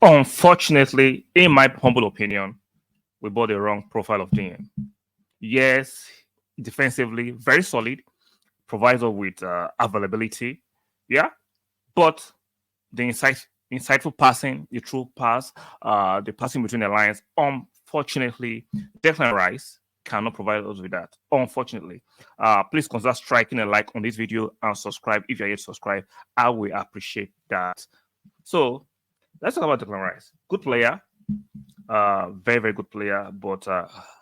Unfortunately, in my humble opinion, we bought the wrong profile of DM. Yes, defensively, very solid, provides us with availability. Yeah, but the insightful passing, the true pass, the passing between the lines. Unfortunately, Declan Rice cannot provide us with that. Unfortunately, please consider striking a like on this video and subscribe if you're yet to subscribe. I will appreciate that. So let's talk about Declan Rice. Good player, very very good player, but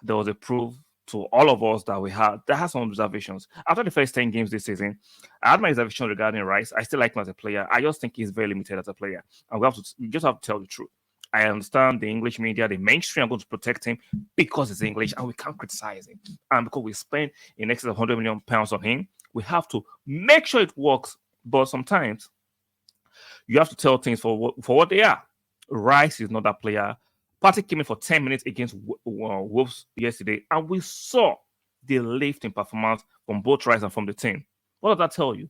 there was a proof to all of us that we had that has some reservations after the first 10 games this season. I had my reservations regarding Rice. I still like him as a player. I just think he's very limited as a player, and we just have to tell the truth. I understand the English media, the mainstream are going to protect him because he's English, and we can't criticize him. And because we spend in excess of £100 million on him, we have to make sure it works. But sometimes you have to tell things for what they are. Rice is not that player. Partey came in for 10 minutes against Wolves yesterday, and we saw the lift in performance from both Rice and from the team. What does that tell you?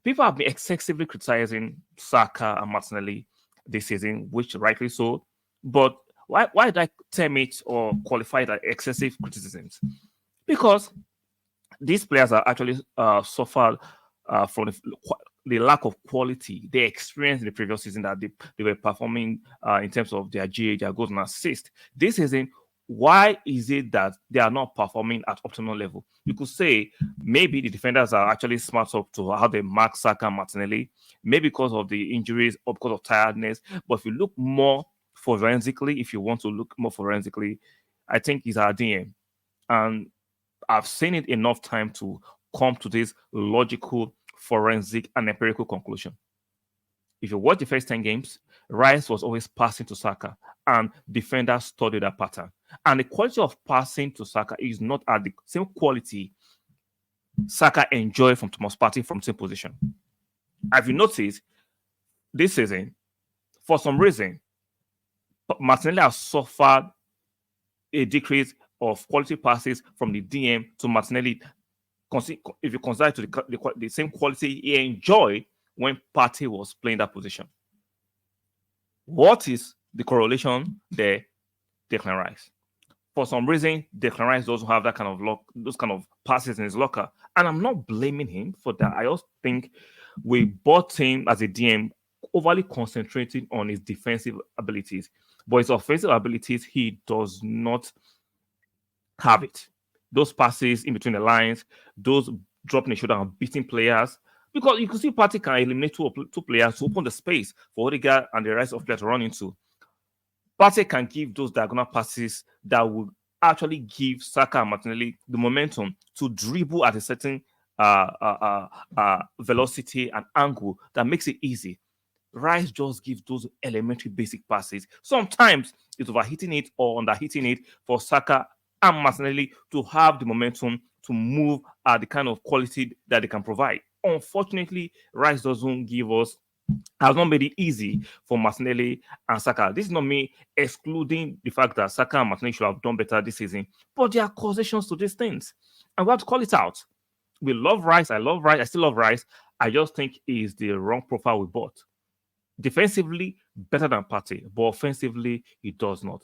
People have been excessively criticizing Saka and Martinelli this season, which rightly so. But why did I term it or qualify it as excessive criticisms? Because these players are actually suffered from the lack of quality they experienced in the previous season that they were performing in terms of their GA, their goals and assists. This season, why is it that they are not performing at optimal level? You could say maybe the defenders are actually smart up to how they mark Saka and Martinelli, maybe because of the injuries or because of tiredness. But if you look more forensically, if you want to look more forensically, I think it's our DM. And I've seen it enough time to come to this logical, forensic, and empirical conclusion. If you watch the first 10 games, Rice was always passing to Saka, and defenders studied that pattern. And the quality of passing to Saka is not at the same quality Saka enjoyed from Thomas Partey from same position. Have you noticed this season, for some reason, Martinelli has suffered a decrease of quality passes from the DM to Martinelli. If you consider it to the same quality he enjoyed when Partey was playing that position. What is the correlation there? Declan Rice. For some reason, Declan Rice doesn't have that kind of luck, those kind of passes in his locker. And I'm not blaming him for that. I also think we bought him as a DM overly concentrating on his defensive abilities. But his offensive abilities, he does not have it. Those passes in between the lines, those dropping the shoulder and beating players. Because you can see Partey can eliminate two players to open the space for Odegaard and the rest of players to run into. Partey can give those diagonal passes that would actually give Saka and Martinelli the momentum to dribble at a certain velocity and angle that makes it easy. Rice just gives those elementary basic passes. Sometimes it's overhitting it or underhitting it for Saka and Martinelli to have the momentum to move at the kind of quality that they can provide. Unfortunately, Rice doesn't give us, has not made it easy for Martinelli and Saka. This is not me excluding the fact that Saka and Martinelli should have done better this season, but there are causations to these things, and we have to call it out. We love Rice. I love Rice. I still love Rice. I just think he's the wrong profile we bought. Defensively, better than Partey, but offensively, he does not.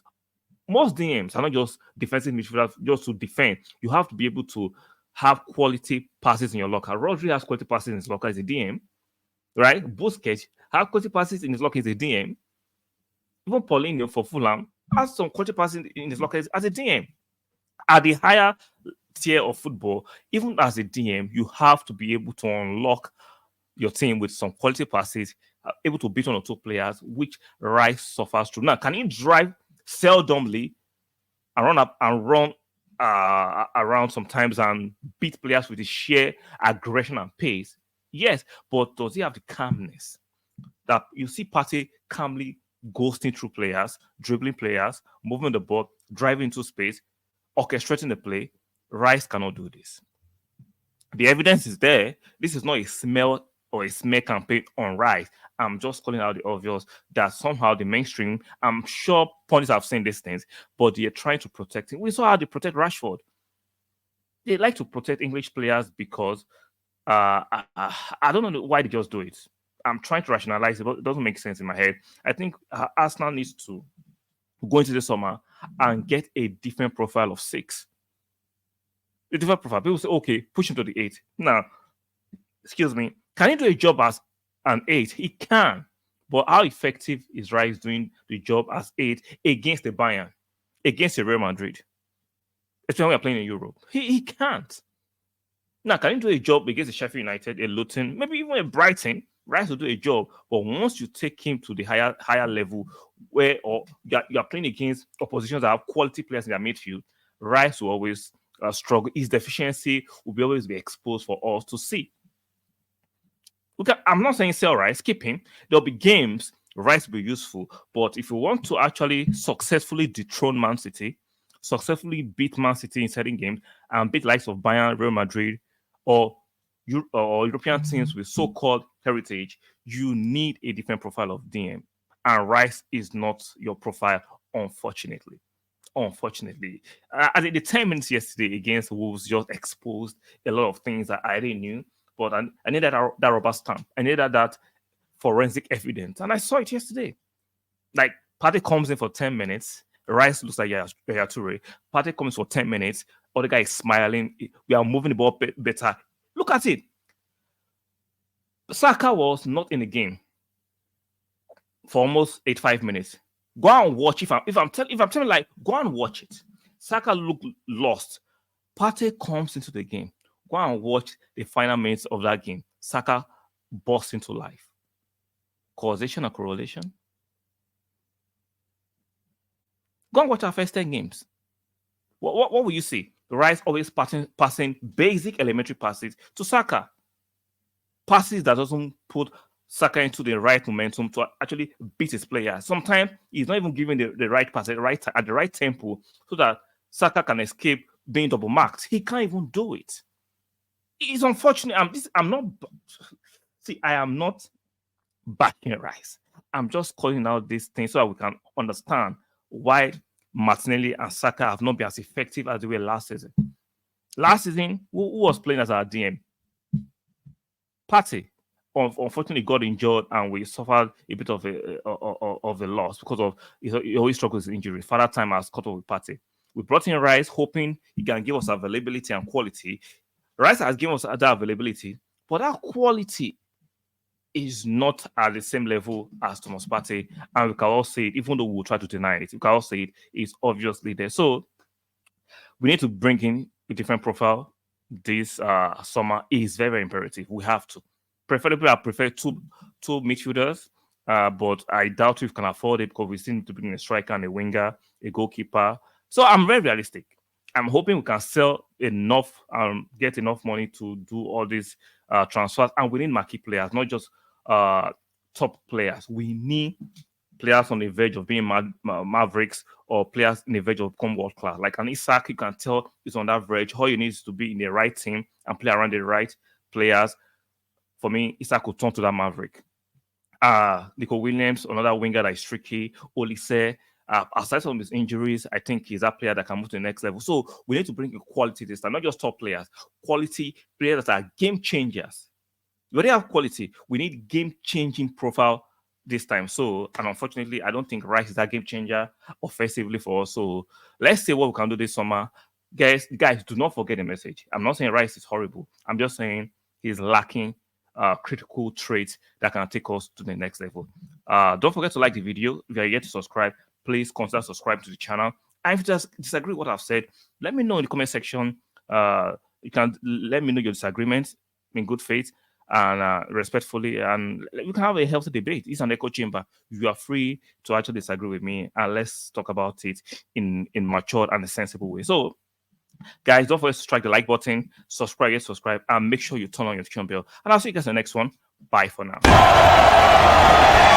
Most DMs are not just defensive midfielders just to defend. You have to be able to have quality passes in your locker. Rodri has quality passes in his locker as a DM, right? Busquets has quality passes in his locker as a DM. Even Paulinho for Fulham has some quality passes in his locker as a DM. At the higher tier of football, even as a DM, you have to be able to unlock your team with some quality passes, able to beat one or two players, which Rice suffers through. Now, can he drive seldomly and run up and run around sometimes and beat players with his sheer aggression and pace? Yes, but does he have the calmness that you see Partey calmly ghosting through players, dribbling players, moving the ball, driving into space, orchestrating the play? Rice cannot do this. The evidence is there. This is not a smell or a smear campaign on Rice. I'm just calling out the obvious that somehow the mainstream, I'm sure pundits have seen these things, but they're trying to protect him. We saw how they protect Rashford. They like to protect English players because I don't know why they just do it. I'm trying to rationalize it, but it doesn't make sense in my head. I think Arsenal needs to go into the summer and get a different profile of 6. A different profile. People say, okay, push him to the 8. Now, excuse me, can he do a job as an 8? He can. But how effective is Rice doing the job as 8 against the Bayern, against the Real Madrid? Especially when we're playing in Europe. He can't. Now, can he do a job against the Sheffield United, a Luton, maybe even a Brighton? Rice will do a job. But once you take him to the higher level, where or you are playing against oppositions that have quality players in their midfield, Rice will always struggle. His deficiency will always be exposed for us to see. Look, I'm not saying sell Rice, keep him. There'll be games Rice will be useful, but if you want to actually successfully dethrone Man City, successfully beat Man City in certain games, and beat likes of Bayern, Real Madrid, or European teams with so-called heritage, you need a different profile of DM. And Rice is not your profile, unfortunately. Unfortunately, I think the 10 minutes yesterday against Wolves just exposed a lot of things that I didn't knew. But I needed that rubber stamp. I needed that forensic evidence. And I saw it yesterday. Like, Partey comes in for 10 minutes. Rice looks like Yaya Toure. Partey comes for 10 minutes. Other guy is smiling. We are moving the ball better. Look at it. Saka was not in the game for almost 85 minutes. Go and watch. If I'm telling like, go and watch it. Saka looked lost. Partey comes into the game. Go and watch the final minutes of that game. Saka burst into life. Causation or correlation? Go and watch our first 10 games. What will you see? Rice always passing basic elementary passes to Saka. Passes that doesn't put Saka into the right momentum to actually beat his player. Sometimes he's not even giving the right pass at the right tempo so that Saka can escape being double marked. He can't even do it. It's unfortunate. I am not backing Rice. I'm just calling out these things so that we can understand why Martinelli and Saka have not been as effective as they were last season. Last season, who was playing as our DM? Partey, unfortunately, got injured and we suffered a bit of a loss because of he always struggles with injury. Father time has caught up with Partey. We brought in Rice, hoping he can give us availability and quality. Rice has given us that availability, but that quality is not at the same level as Thomas Partey, and we can all say it, even though we will try to deny it. We can all say it's obviously there. So we need to bring in a different profile this summer. Is very, very imperative. We have to. Preferably, I prefer two midfielders, but I doubt if we can afford it because we still need to bring a striker and a winger, a goalkeeper. So I'm very realistic. I'm hoping we can sell enough and get enough money to do all these transfers. And we need marquee players, not just top players. We need players on the verge of being Mavericks or players in the verge of become world class. Like an Isak, you can tell is on that verge. All you need is to be in the right team and play around the right players. For me, Isak will turn to that Maverick. Nico Williams, another winger that is tricky. Olise, aside from his injuries, I think he's a player that can move to the next level. So we need to bring a quality this time, not just top players, quality players that are game changers. We already have quality. We need game-changing profile this time. So, and unfortunately, I don't think Rice is that game changer offensively for us. So let's see what we can do this summer. Guys, do not forget the message. I'm not saying Rice is horrible. I'm just saying he's lacking critical traits that can take us to the next level. Don't forget to like the video. If you're yet to subscribe, please consider subscribing to the channel. And if you just disagree with what I've said, let me know in the comment section. You can let me know your disagreements in good faith and respectfully, and we can have a healthy debate. It's an echo chamber. You are free to actually disagree with me, and let's talk about it in matured and a sensible way. So, guys, don't forget to strike the like button, subscribe, and make sure you turn on your notification bell. And I'll see you guys in the next one. Bye for now.